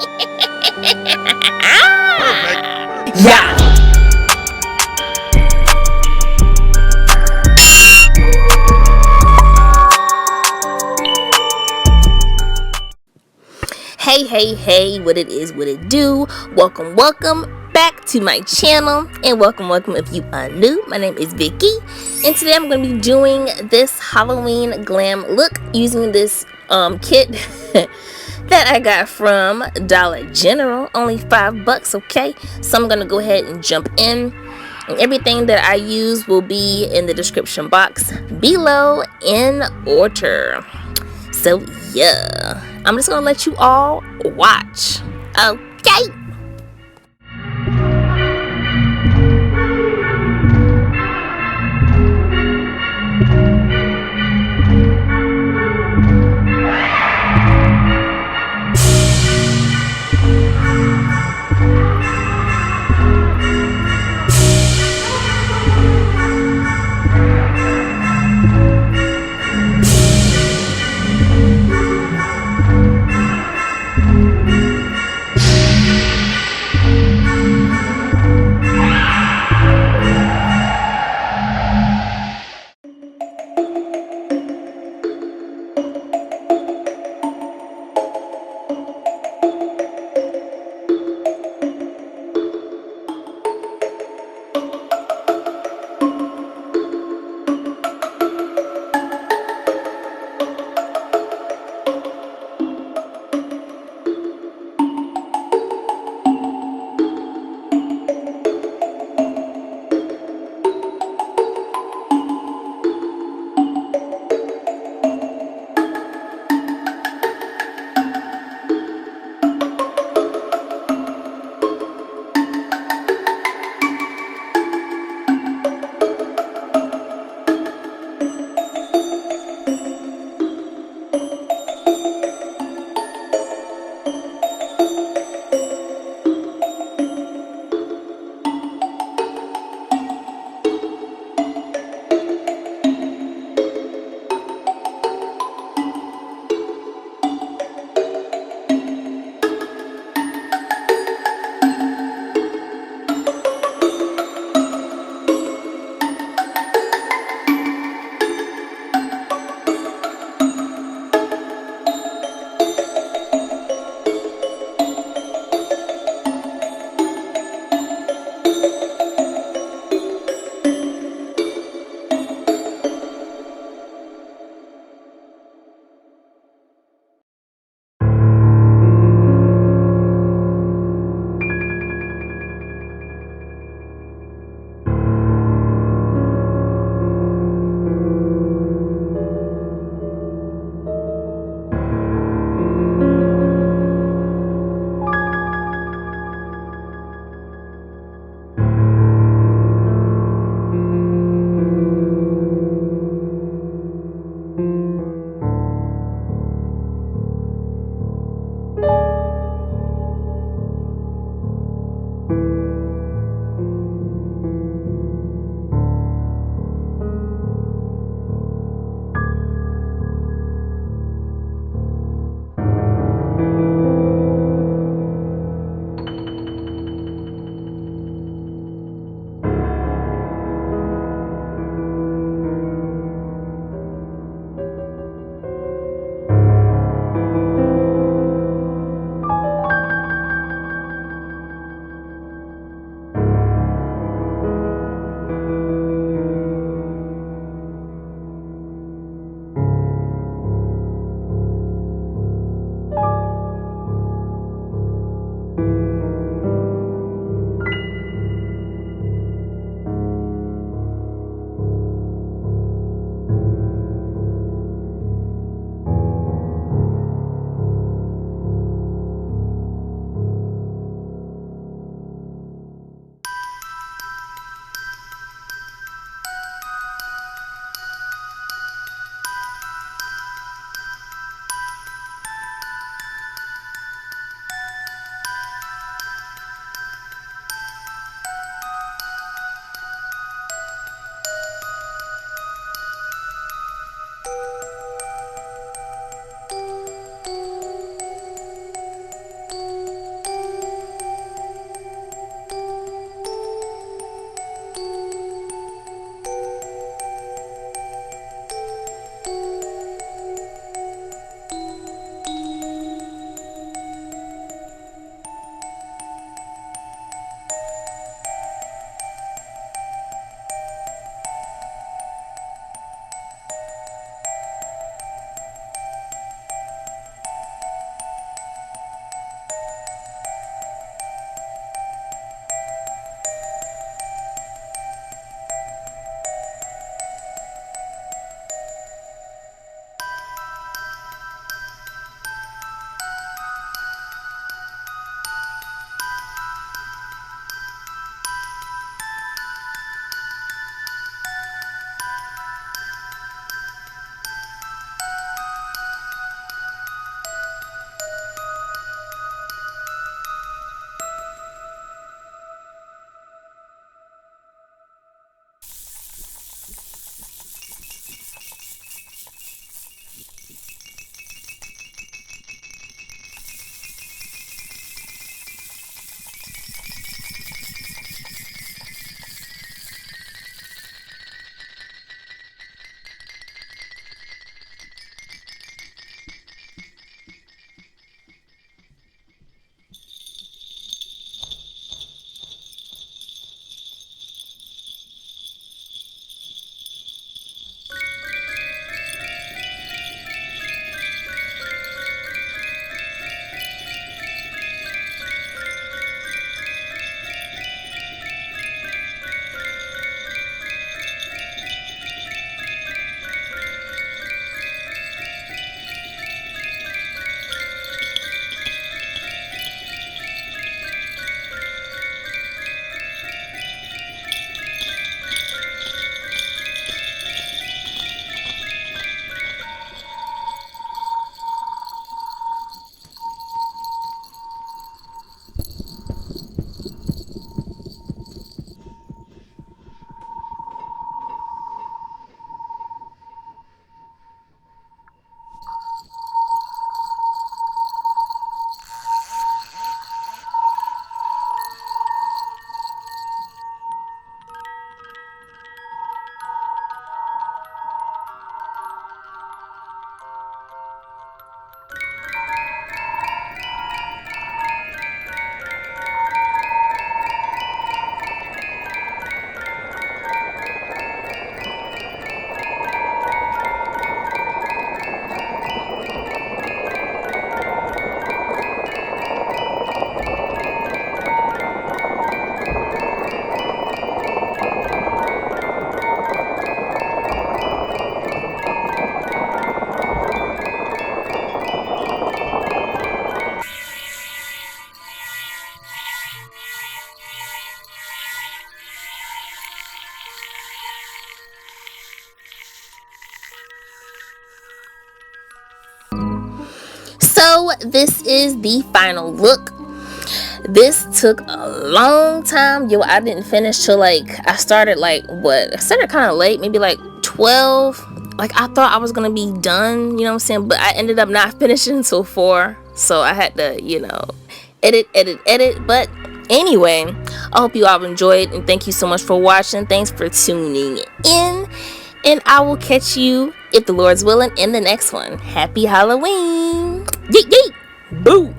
Perfect. Yeah. Hey, what it is, what it do. Welcome back to my channel, and welcome if you are new. My name is Vicky, and today I'm going to be doing this Halloween glam look using this kit that I got from Dollar General, only $5, okay? So I'm going to go ahead and jump in, and everything that I use will be in the description box below in order. So yeah, I'm just gonna let you all watch, okay? this is the final look. This took a long time. Yo, I didn't finish till like, I started kind of late, maybe like 12. Like, I thought I was gonna be done, you know what I'm saying, but I ended up not finishing until 4, so I had to, you know, edit. But anyway, I hope you all enjoyed, and thank you so much for watching. Thanks for tuning in, and I will catch you, if the Lord's willing, in the next one. Happy Halloween. Yeet yeet. Boo.